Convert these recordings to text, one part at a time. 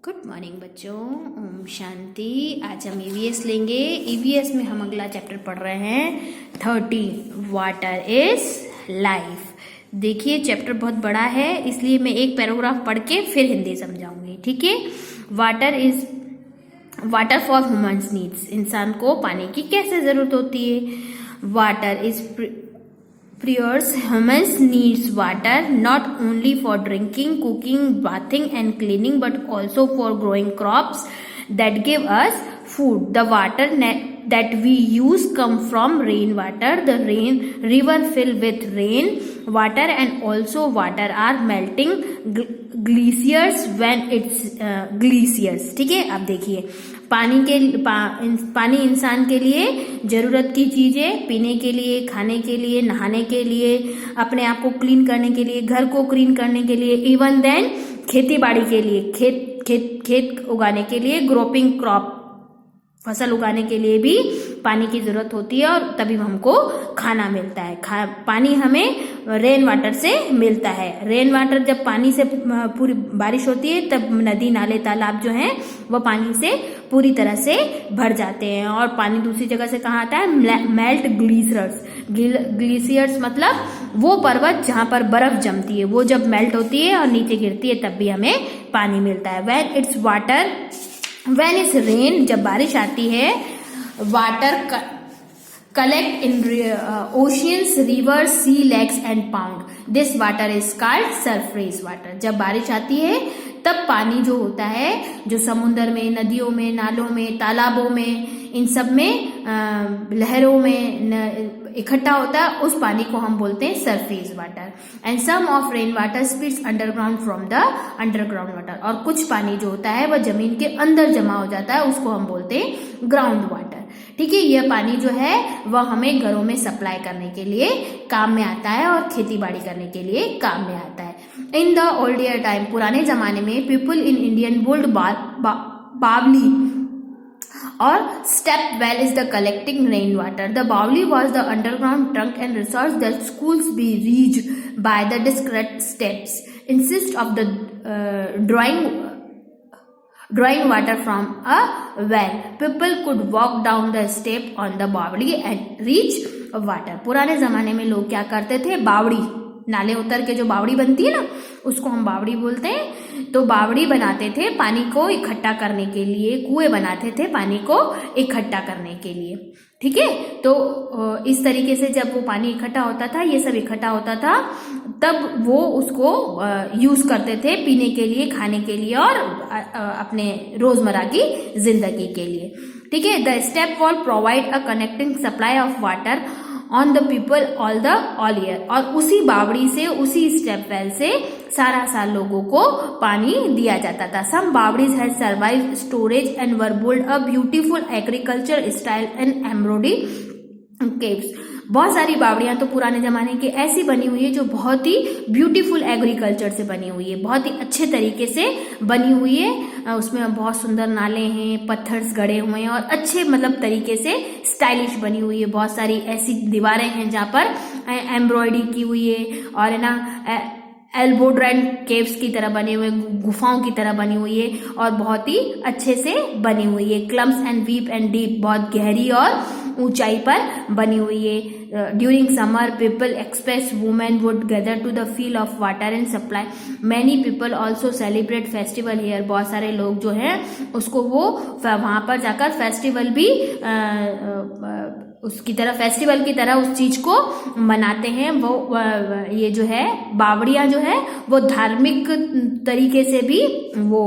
Good morning बच्चों, ओम शांति। आज हम ईवीएस लेंगे। ईवीएस में हम अगला चैप्टर पढ़ रहे हैं 30 वाटर इज लाइफ। देखिए चैप्टर बहुत बड़ा है, इसलिए मैं एक पैराग्राफ पढ़ के फिर हिंदी समझाऊंगी, ठीक है। वाटर फॉर ह्यूमन्स नीड्स, इंसान को पानी की कैसे जरूरत होती है। Water is Priors humans needs water not only for drinking, cooking, bathing and cleaning but also for growing crops that give us food. The water that we use come from rainwater. The river fill with rain water and also water are melting glaciers when it's glaciers. ठीक है, अब देखिए पानी इंसान के लिए जरूरत की चीजें, पीने के लिए, खाने के लिए, नहाने के लिए, अपने आप को क्लीन करने के लिए, घर को क्लीन करने के लिए, इवन देन खेती बाड़ी के लिए, खेत उगाने के लिए, ग्रोपिंग क्रॉप फसल उगाने के लिए भी पानी की जरूरत होती है और तभी हमको खाना मिलता है। पानी हमें रेन वाटर से मिलता है। रेन वाटर जब पानी से पूरी बारिश होती है तब नदी नाले तालाब जो हैं वो पानी से पूरी तरह से भर जाते हैं। और पानी दूसरी जगह से कहाँ आता है? Melt glaciers. ग्लेशियर्स मतलब वो पर्वत जहाँ पर बर्फ जमती है, वो जब मेल्ट होती है और नीचे गिरती है तब भी हमें पानी मिलता है। When it's rain, जब बारिश आती है, water collect in oceans, rivers, sea, lakes and pond. This water is called surface water. जब बारिश आती है तब पानी जो होता है, जो समुद्र में, नदियों में, नालों में, तालाबों में, इन सब में लहरों में इकट्ठा होता है, उस पानी को हम बोलते हैं surface water. And some of rain water speeds underground from the underground water. और कुछ पानी जो होता है वह जमीन के अंदर जमा हो जाता है, उसको हम बोलते हैं ग्राउंड वाटर। ठीक है, यह पानी जो है वह हमें घरों में सप्लाई करने के लिए काम में आता है और खेती बाड़ी करने के लिए काम में आता है। इन द ओल्डियर टाइम, पुराने जमाने में, पीपल इन इंडियन बुल्ड बावली or step well is the collecting rainwater. The Bawli was the underground trunk and resource that schools be reached by the discrete steps. Insist of the drawing water from a well. People could walk down the step on the Bawli and reach water. पुराने जमाने में लोग क्या करते थे? बावड़ी, नाले उतर के जो बावड़ी बनती है ना, उसको हम बावड़ी बोलते हैं। तो बावड़ी बनाते थे पानी को इकट्ठा करने के लिए, कुएं बनाते थे पानी को इकट्ठा करने के लिए। ठीक है, तो इस तरीके से जब वो पानी इकट्ठा होता था, ये सब इकट्ठा होता था, तब वो उसको यूज करते थे पीने के लिए, खाने के लिए और अपने रोजमर्रा की जिंदगी के लिए। ठीक है, the step wall provide a connecting supply of water on the people all year. और उसी बावड़ी से, उसी स्टेप वेल से सारा साल लोगों को पानी दिया जाता था। सम बावड़ीज had survive storage and were build a beautiful agriculture style and embroidery caves. बहुत सारी बावड़ियां तो पुराने जमाने की ऐसी बनी हुई है जो बहुत ही ब्यूटीफुल एग्रीकल्चर से बनी हुई है, बहुत ही अच्छे तरीके से बनी हुई है। उसमें बहुत सुंदर नाले हैं, पत्थर्स गड़े हुए हैं और अच्छे मतलब तरीके से स्टाइलिश बनी हुई है। बहुत सारी ऐसी दीवारें हैं जहाँ पर एम्ब्रॉयडरी की हुई है और है ना एल्बोड्रेंट केव्स की तरह बने हुए, गुफाओं की तरह बनी हुई है और बहुत ही अच्छे से बनी हुई है। Clumps and weep and deep, बहुत गहरी और ऊंचाई पर बनी हुई है। During summer people express women would gather to the feel of water and supply. Many people also celebrate festival here. बहुत सारे लोग जो हैं उसको वो वहां पर जाकर फेस्टिवल भी उसकी तरह, फेस्टिवल की तरह उस चीज को मनाते हैं। वो ये जो है बावड़ियां जो है वो धार्मिक तरीके से भी वो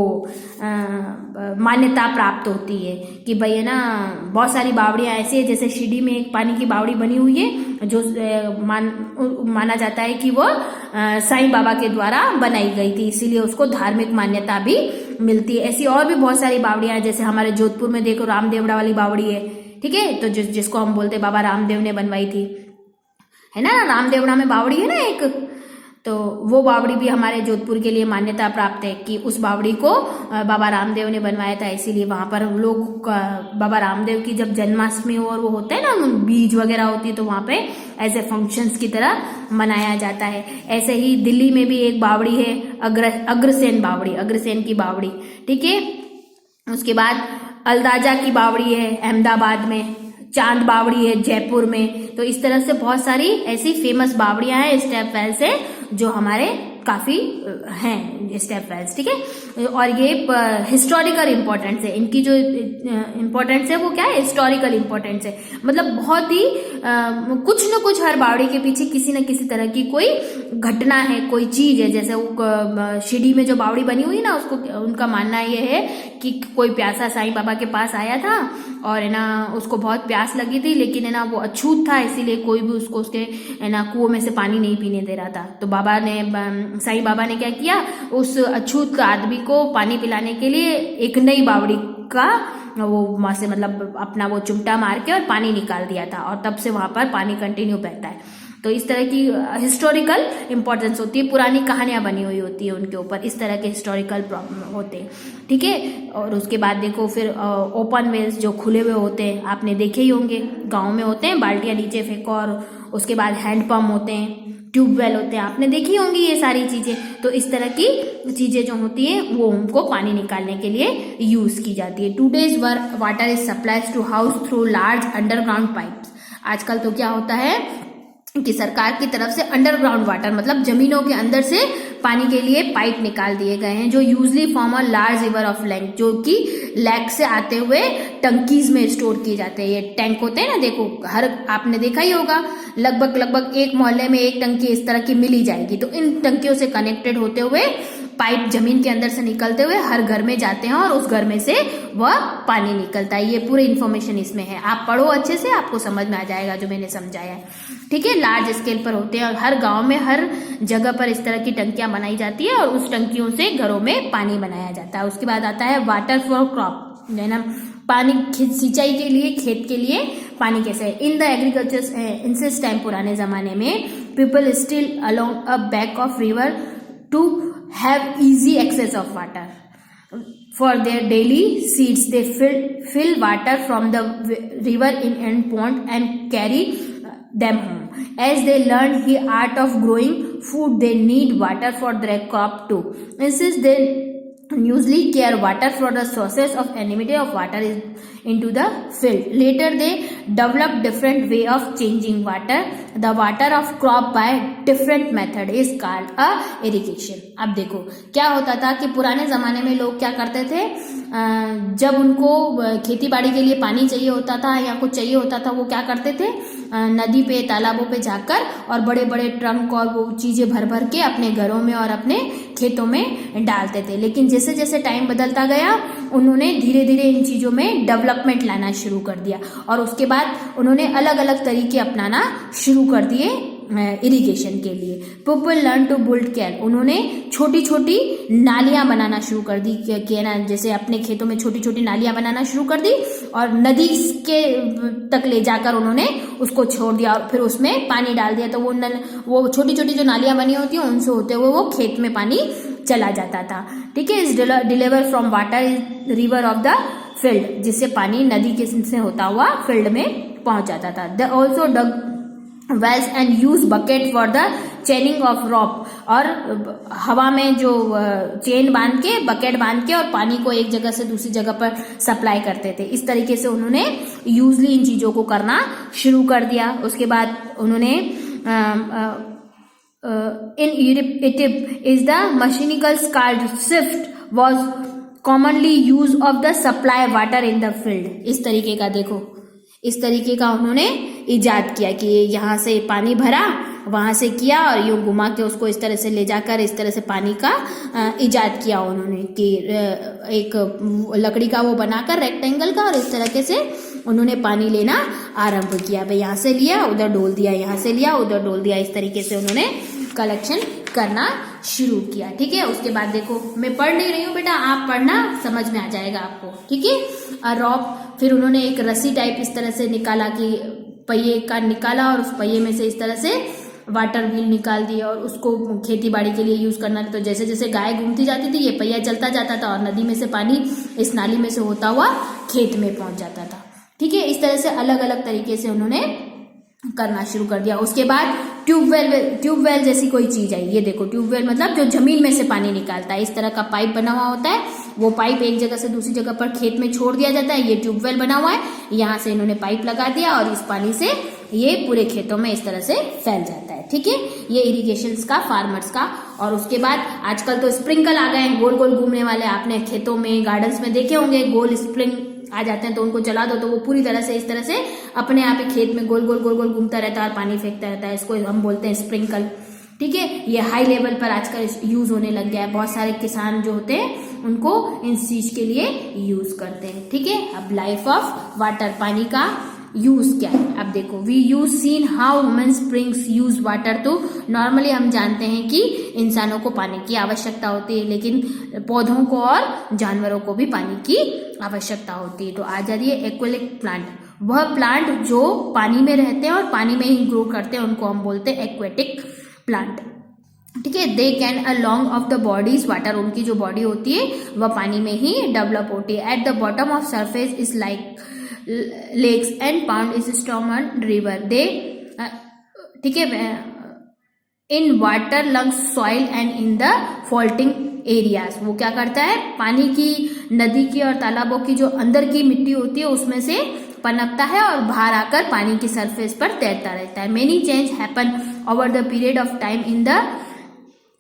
मान्यता प्राप्त होती है कि भाई है ना, बहुत सारी बावड़ियां ऐसी है, जैसे शिरडी में एक पानी की बावड़ी बनी हुई है जो माना जाता है कि वो साईं बाबा के द्वारा बनाई गई थी, इसीलिए उसको धार्मिक मान्यता भी मिलती है। ऐसी और भी बहुत सारी बावड़ियां हैं, जैसे हमारे जोधपुर में देखो रामदेवड़ा वाली बावड़ी है। ठीक है, तो जिसको हम बोलते बाबा रामदेव ने बनवाई थी, है ना, रामदेवड़ा में बावड़ी है ना एक, तो वो बावड़ी भी हमारे जोधपुर के लिए मान्यता प्राप्त है कि उस बावड़ी को बाबा रामदेव ने बनवाया था, इसीलिए वहां पर लोग बाबा रामदेव की जब जन्माष्टमी और वो होता है ना, बीज वगैरह होती है, तो वहां पे ऐसे फंक्शंस की तरह मनाया जाता है। ऐसे ही दिल्ली में भी एक बावड़ी है, अग्रसेन बावड़ी, अग्रसेन की बावड़ी, ठीक है। उसके बाद अलदाजा की बावड़ी है अहमदाबाद में, चांद बावड़ी है जयपुर में। तो इस तरह से बहुत सारी ऐसी फेमस बावड़ियां हैं स्टेप वेल से जो हमारे काफी हैं स्टेप वेल्स, ठीक है। और ये हिस्टोरिकल इंपॉर्टेंस है, इनकी जो इंपॉर्टेंस है वो क्या है, हिस्टोरिकल इंपॉर्टेंस है। मतलब बहुत ही कुछ न कुछ हर बावड़ी के पीछे किसी न किसी तरह की कोई घटना है, कोई चीज है। जैसे वो शिरडी में जो बावड़ी बनी हुई ना, उसको उनका मानना ये है कि कोई प्यासा साईं बाबा के पास आया था और है ना उसको बहुत प्यास लगी थी, लेकिन है ना वो अछूत था, इसीलिए कोई भी उसको उसके है ना कुओं में से पानी नहीं पीने दे रहा था। तो बाबा ने, साईं बाबा ने क्या किया, उस अछूत आदमी को पानी पिलाने के लिए एक नई बावड़ी का वो वहां से मतलब अपना वो चिमटा मार के और पानी निकाल दिया था, और तब से वहां पर पानी कंटिन्यू बहता है। तो इस तरह की हिस्टोरिकल इंपॉर्टेंस होती है, पुरानी कहानियां बनी हुई होती है उनके ऊपर, इस तरह के हिस्टोरिकल होते हैं, ठीक है। और उसके बाद देखो फिर ओपन वेल्स जो खुले हुए होते हैं, आपने देखे ही होंगे, गाँव में होते हैं, बाल्टियां नीचे फेंको। और उसके बाद हैंडपम्प होते हैं, ट्यूबवेल होते हैं, आपने देखी होंगी ये सारी चीजें। तो इस तरह की चीजें जो होती है वो उनको पानी निकालने के लिए यूज की जाती है। Today's water is supplies to house through large underground pipes. आजकल तो क्या होता है कि सरकार की तरफ से अंडरग्राउंड वाटर मतलब जमीनों के अंदर से पानी के लिए पाइप निकाल दिए गए हैं, जो usually form a large river of lake, जो कि लेक से आते हुए टंकीज में स्टोर किए जाते हैं। ये टैंक होते हैं ना, देखो हर आपने देखा ही होगा, लगभग एक मोहल्ले में एक टंकी इस तरह की मिल ही जाएगी। तो इन टंकियों से कनेक्टेड होते हुए पाइप जमीन के अंदर से निकलते हुए हर घर में जाते हैं और उस घर में से वह पानी निकलता है। ये पूरी इन्फॉर्मेशन इसमें है, आप पढ़ो अच्छे से, आपको समझ में आ जाएगा जो मैंने समझाया है, ठीक है। लार्ज स्केल पर होते हैं और हर गांव में हर जगह पर इस तरह की टंकियां बनाई जाती है और उस टंकियों से घरों में पानी बनाया जाता है। उसके बाद आता है वाटर फॉर क्रॉप, है ना, पानी सिंचाई के लिए, खेत के लिए पानी कैसे है। In the agriculture ancient time, पुराने जमाने में people still along a back of river to have easy access of water for their daily seeds. They fill water from the river in and pond and carry them home. As they learn the art of growing food, they need water for their crop too. Since they usually care water for the sources of anonymity of water is into the field. Later they develop different way of changing water. The water of crop by different method is called a irrigation. अब देखो क्या होता था कि पुराने जमाने में लोग क्या करते थे, जब उनको खेती बाड़ी के लिए पानी चाहिए होता था या कुछ चाहिए होता था, वो क्या करते थे, नदी पे तालाबों पे जाकर और बड़े बड़े ट्रंक और वो चीजें भर भर के अपने घरों में और अपने खेतों में डालते थे। लेकिन जैसे जैसे टाइम बदलता गया, उन्होंने धीरे धीरे इन चीजों में डेवलपमेंट लाना शुरू कर दिया और उसके बाद उन्होंने अलग अलग तरीके अपनाना शुरू कर दिए इरिगेशन के लिए। People learn to build can, उन्होंने छोटी छोटी नालियां बनाना शुरू कर दी कि ना, जैसे अपने खेतों में छोटी छोटी नालियां बनाना शुरू कर दी और नदी के तक ले जाकर उन्होंने उसको छोड़ दिया और फिर उसमें पानी डाल दिया। तो वो छोटी छोटी जो नालियां बनी होती हैं उनसे होते हुए वो खेत में पानी चला जाता था, ठीक है। Is deliver from water is river of the field, जिससे पानी नदी के से होता हुआ फील्ड में पहुंच जाता था। They also dug wells and use bucket for the chaining of rope, और हवा में जो चेन बांध के, बकेट बांध के और पानी को एक जगह से दूसरी जगह पर सप्लाई करते थे। इस तरीके से उन्होंने यूजली इन चीजों को करना शुरू कर दिया। उसके बाद उन्होंने in Egypt is the mechanical scaled sift was commonly use of the supply water in the field. इस तरीके का देखो, इस तरीके का उन्होंने इजाद किया कि यहाँ से पानी भरा, वहां से किया और यूं घुमा के उसको इस तरह से ले जाकर इस तरह से पानी का इजाद किया उन्होंने कि एक लकड़ी का वो बनाकर रेक्टेंगल का, और इस तरीके से उन्होंने पानी लेना आरंभ किया। भाई यहाँ से लिया उधर डोल दिया, यहाँ से लिया उधर डोल दिया, इस तरीके से उन्होंने कलेक्शन करना शुरू किया, ठीक है। उसके बाद देखो, मैं पढ़ नहीं रही हूँ बेटा, आप पढ़ना, समझ में आ जाएगा आपको, ठीक है। रॉप, फिर उन्होंने एक रस्सी टाइप इस तरह से निकाला कि पहिए का निकाला और उस पहिए में से इस तरह से वाटर व्हील निकाल दिया और उसको खेती बाड़ी के लिए यूज करना। तो जैसे जैसे गाय घूमती जाती थी ये पहिया चलता जाता था और नदी में से पानी इस नाली में से होता हुआ खेत में पहुंच जाता था। ठीक है, इस तरह से अलग अलग तरीके से उन्होंने करना शुरू कर दिया। उसके बाद ट्यूबवेल जैसी कोई चीज आई। ये देखो ट्यूबवेल मतलब जो जमीन में से पानी निकालता है, इस तरह का पाइप बना हुआ होता है। वो पाइप एक जगह से दूसरी जगह पर खेत में छोड़ दिया जाता है। ये ट्यूबवेल बना हुआ है, यहाँ से इन्होंने पाइप लगा दिया और इस पानी से ये पूरे खेतों में इस तरह से फैल जाता है। ठीक है, ये इरिगेशन का, फार्मर्स का। और उसके बाद आजकल तो स्प्रिंकल आ गए हैं, गोल गोल घूमने वाले। आपने खेतों में, गार्डन्स में देखे होंगे, गोल स्प्रिंग आ जाते हैं, तो उनको चला दो तो वो पूरी तरह से इस तरह से अपने आप ही खेत में गोल गोल घूमता रहता है और पानी फेंकता रहता है। इसको हम बोलते हैं स्प्रिंकल। ठीक है, ये हाई लेवल पर आजकल यूज होने लग गया है। बहुत सारे किसान जो होते हैं उनको इस चीज के लिए यूज करते हैं। ठीक है, अब लाइफ ऑफ वाटर, पानी का यूज क्या है। अब देखो, we use seen how human springs use water. तो नॉर्मली हम जानते हैं कि इंसानों को पानी की आवश्यकता होती है, लेकिन पौधों को और जानवरों को भी पानी की आवश्यकता होती है। तो आ जा रही है एक्वेटिक प्लांट। वह प्लांट जो पानी में रहते हैं और पानी में ही ग्रो करते हैं उनको हम बोलते हैं एक्वेटिक प्लांट। ठीक है, they can along of the bodies water, उनकी जो बॉडी होती है वह पानी में ही डेवलप होती है। At the bottom of surface is like lakes and pond is storm and river. They, ठीक है, in water lungs soil and in the faulting areas. वो क्या करता है, पानी की, नदी की और तालाबों की जो अंदर की मिट्टी होती है उसमें से पनपता है और बाहर आकर पानी की सरफेस पर तैरता रहता है। Many change happen over the period of time in the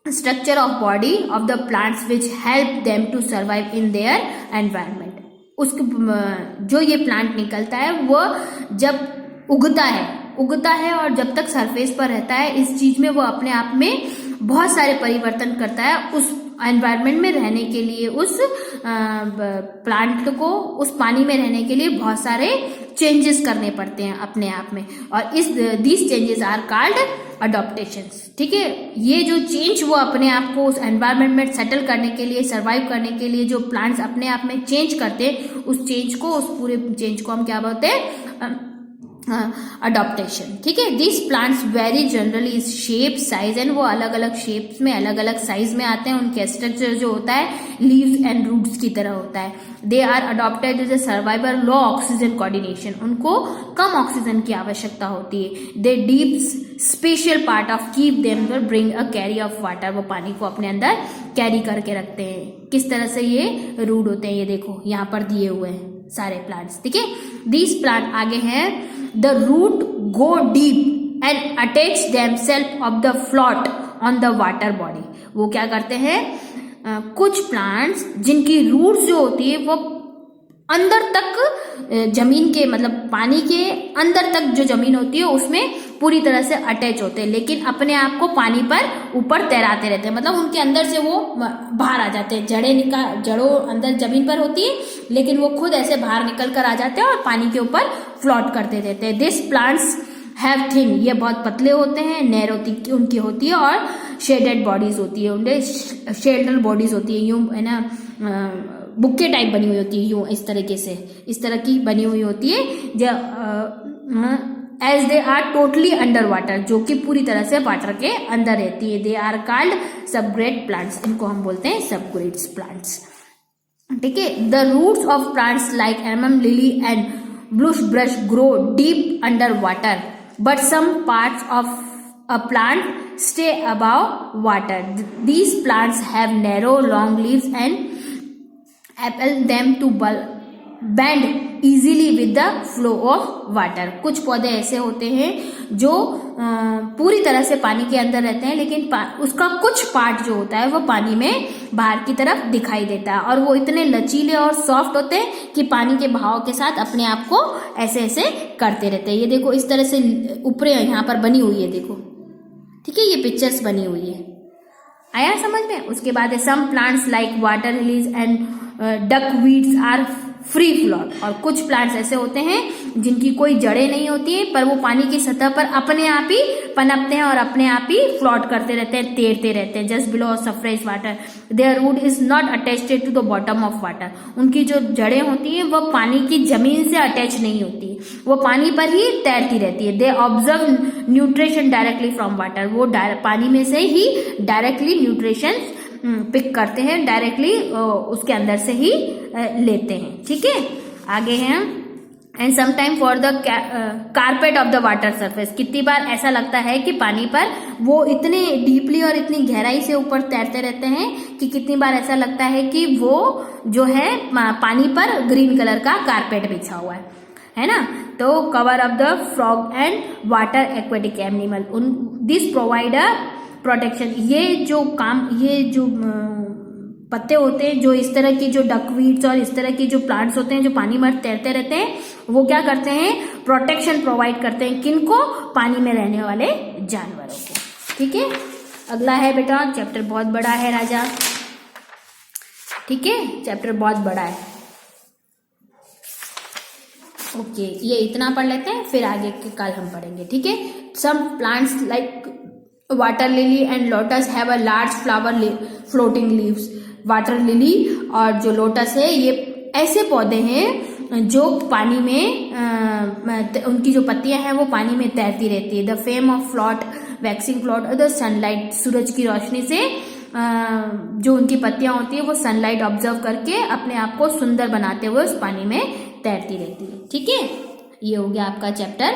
structure of body of the plants which help them to survive in their environment। उसके जो ये प्लांट निकलता है वो जब उगता है और जब तक सरफेस पर रहता है, इस चीज में वो अपने आप में बहुत सारे परिवर्तन करता है। उस एनवायरनमेंट में रहने के लिए, उस प्लांट को उस पानी में रहने के लिए बहुत सारे चेंजेस करने पड़ते हैं अपने आप में। और दीज चेंजेस आर कॉल्ड अडॉप्टेशंस। ठीक है, ये जो चेंज वो अपने आप को उस एनवायरनमेंट में सेटल करने के लिए, सर्वाइव करने के लिए जो प्लांट्स अपने आप में चेंज करते हैं, उस पूरे चेंज को हम क्या बोलते हैं, अडॉप्टेशन। ठीक है, this plants very generally is shape, size and, वो अलग अलग शेप्स में, अलग अलग साइज में आते हैं। उनके स्ट्रक्चर जो होता है लीव्स एंड रूट्स की तरह होता है। They are adopted as a survivor, low oxygen coordination, उनको कम ऑक्सीजन की आवश्यकता होती है। They deep special part of keep them bring a carry of water, वो पानी को अपने अंदर कैरी करके रखते हैं। किस तरह से ये रूट होते हैं, ये देखो यहाँ पर दिए हुए हैं सारे प्लांट्स। ठीक है, दिस प्लांट आगे हैं, the root go deep and attach themselves of the float on the water body. वो क्या करते हैं, कुछ प्लांट्स जिनकी रूट्स जो होती है वो अंदर तक जमीन के, मतलब पानी के अंदर तक जो जमीन होती है उसमें पूरी तरह से अटैच होते हैं, लेकिन अपने आप को पानी पर ऊपर तैराते रहते हैं। मतलब उनके अंदर से वो बाहर आ जाते हैं, जड़ों अंदर जमीन पर होती है, लेकिन वो खुद ऐसे बाहर निकल कर आ जाते हैं और पानी के ऊपर फ्लोट करते रहते हैं। दिस प्लांट्स हैव थिन, ये बहुत पतले होते हैं, नैरो उनकी होती है और शेडेड बॉडीज होती है, उनके शेल्डर बॉडीज होती है, यूं है ना, बुक्के टाइप बनी हुई होती है, यूं इस तरीके से, इस तरह की बनी हुई होती है। As they are totally under water, जो कि पूरी तरह से वाटर के अंदर रहती है। They are called subgrade plants, इनको हम बोलते हैं सबग्रेड्स प्लांट्स। ठीक है, the roots of plants like um lily and bluish brush grow deep under water, but some parts of a plant stay above water. These plants have narrow long leaves and enable them to bend easily with the flow of water. कुछ पौधे ऐसे होते हैं जो पूरी तरह से पानी के अंदर रहते हैं, लेकिन उसका कुछ पार्ट जो होता है वो पानी में बाहर की तरफ दिखाई देता है, और वो इतने लचीले और सॉफ्ट होते हैं कि पानी के बहाव के साथ अपने आप को ऐसे ऐसे करते रहते हैं। ये देखो इस तरह से ऊपरे यहाँ पर बनी हुई है, देखो। ठीक है, ये पिक्चर्स बनी हुई है, आया समझ में। उसके बाद some plants like water lilies and duckweeds are free float, और कुछ प्लांट्स ऐसे होते हैं जिनकी कोई जड़ें नहीं होती है पर वो पानी की सतह पर अपने आप ही पनपते हैं और अपने आप ही फ्लोट करते रहते हैं, तैरते रहते हैं। Just below surface water their root is not attached to the bottom of water. उनकी जो जड़ें होती हैं वो पानी की जमीन से अटैच नहीं होती, वो पानी पर ही तैरती रहती है। They observe nutrition directly from water, वो पानी में से ही डायरेक्टली न्यूट्रिशन पिक करते हैं, डायरेक्टली उसके अंदर से ही लेते हैं। ठीक है, आगे हैं and sometime for the carpet of the water surface. कितनी बार ऐसा लगता है कि पानी पर वो इतने डीपली और इतनी गहराई से ऊपर तैरते रहते हैं कि कितनी बार ऐसा लगता है कि वो जो है पानी पर ग्रीन कलर का कारपेट बिछा हुआ है ना। तो cover of the frog and water aquatic animal, उन दिस प्रोवाइड अ प्रोटेक्शन। ये जो पत्ते होते हैं, जो इस तरह की जो डकवीड्स और इस तरह की जो प्लांट्स होते हैं जो पानी में तैरते रहते हैं, वो क्या करते हैं, प्रोटेक्शन प्रोवाइड करते हैं। किनको, पानी में रहने वाले जानवरों को। ठीक है, अगला है बेटा, चैप्टर बहुत बड़ा है राजा। ठीक है, चैप्टर बहुत बड़ा है। ओके, ये इतना पढ़ लेते हैं, फिर आगे के कल हम पढ़ेंगे। ठीक है, some plants like water lily and lotus have a large flower floating leaves. Water lily और जो लोटस है ये ऐसे पौधे हैं जो पानी में उनकी जो पत्तियां हैं वो पानी में तैरती रहती है। The fame of float waxing float the sunlight, सूरज की रोशनी से जो उनकी पत्तियां होती है वो सनलाइट ऑब्जर्व करके अपने आप को सुंदर बनाते हुए उस पानी में तैरती रहती है। ठीक है, ये हो गया आपका चैप्टर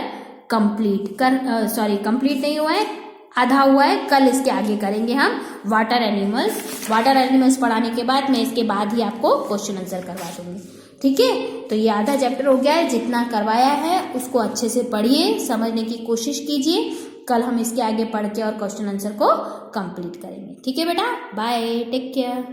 कंप्लीट। कंप्लीट नहीं हुआ है, आधा हुआ है। कल इसके आगे करेंगे हम वाटर एनिमल्स। वाटर एनिमल्स पढ़ाने के बाद मैं इसके बाद ही आपको क्वेश्चन आंसर करवा दूंगी। ठीक है, तो ये आधा चैप्टर हो गया है। जितना करवाया है उसको अच्छे से पढ़िए, समझने की कोशिश कीजिए। कल हम इसके आगे पढ़ के और क्वेश्चन आंसर को कंप्लीट करेंगे। ठीक है बेटा, बाय, टेक केयर।